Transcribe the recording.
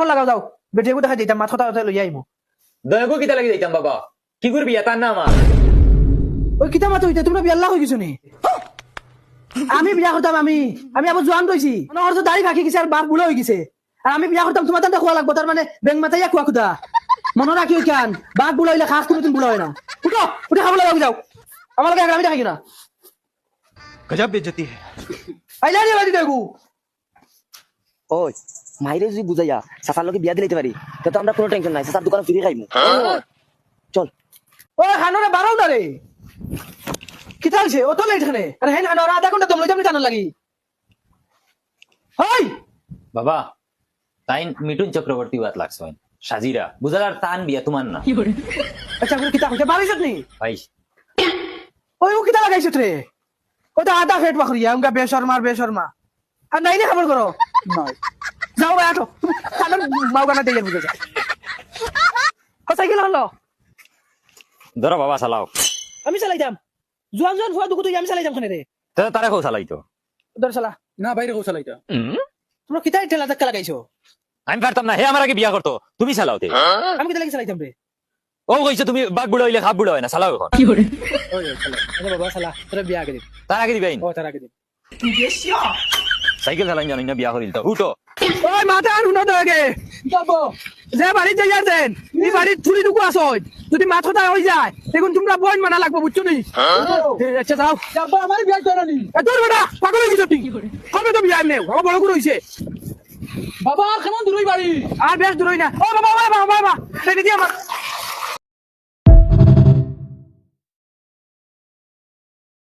লাগাও যাও বেটিয়াকো দেখা দিতাম মাথা কথা লই আইমু দয়াকো কিতা লাগি যাইতাম বাবা কি করবি তার না আমার ওই কিতা মাথা হইতে তোমরা বিয়াল্লা হই গেছো নি আমি বিয়া করতাম আমি আবার জোয়ান রইছি আমার তো দাড়ি ফাঁকি গেছে আর বাপ বুড়ো হয়ে গেছে আর আমি বিয়া করতাম তোমার তান্তা খোয়া লাগবো তার মানে ব্যাংক মাথাইয়া খোয়া খুদা মনে রাখি ওই কান বাপ বুড়ো হইলে খাস কোনোদিন বুড়ো হয় না উঠো উঠে খাবো লাগা যাও আমার লাগে আমি দেখাই না गजब बेइज्जती है আইলা নি বাড়ি দেখু ওই মাইরে যদি বুঝাইয়া সাফার লোকে বিয়া দিলাইতে পারি তো আমরা কোনো টেনশন নাই সাফার দোকানে ফিরে খাইমু চল ওই খানোরে বারাও দারে কিতা হইছে ও তো লেট এখানে আরে হেন খানোরে আধা ঘন্টা দম লইতে আমি টানা লাগি হই বাবা তাই মিঠুন চক্রবর্তী বাত লাগছে সাজিরা বুঝালার তান বিয়া তোমার না আচ্ছা আমি কিতা হইছে বাড়ি যাতনি ভাই ওই ও কিতা লাগাইছ রে ওটা আধা ফেট বাকরিয়া উনকা বেশর্মা আর নাই না খবর করো নয় যাও ভাই আটো খানোর মাওগানা দিয়ে বুঝে যা ও সাইকেল হলো ধরো বাবা চালাও আমি চালাইতাম জোয়ান জোয়ান ফুয়া দুকু তুই আমি চালাইতাম খানে রে তারে কো চালাই তো ধর চালা ना বাইরে কৌশল এটা তোমরা কিতাই ঠেলা ধাক্কা লাগাইছো আমি পারতাম না হে আমার আগে বিয়া করতো তুমি চালাও তে আমি কিতা লাগি চালাইতাম রে ও কইছে তুমি বাঘ বুড়ো হইলে খাপ বুড়ো হয় না চালাও এখন ওই চালা আরে বাবা চালা তোরা বিয়া আগে দিন তার আগে দিবেন ও তার আগে দিন সাইকেল চালাই জানি না বিয়া করিল তো উঠো ওই মাথা আনুন তো আগে যাবো যে বাড়ি যাই আছেন এই বাড়ির থুরি টুকু আসো যদি মাথাটা হয়ে যায় দেখুন তোমরা বইন মানা লাগবো বুঝছো নি আচ্ছা যাও যাবো আমার বিয়া করানি তোর বেটা পাগল হয়ে গেছো তুই কবে তো বিয়া নেও আমার বড় করে হইছে বাবা কেমন দূরই বাড়ি আর বেশ দূরই না ও বাবা বাবা বাবা সেটা দিয়ে আমার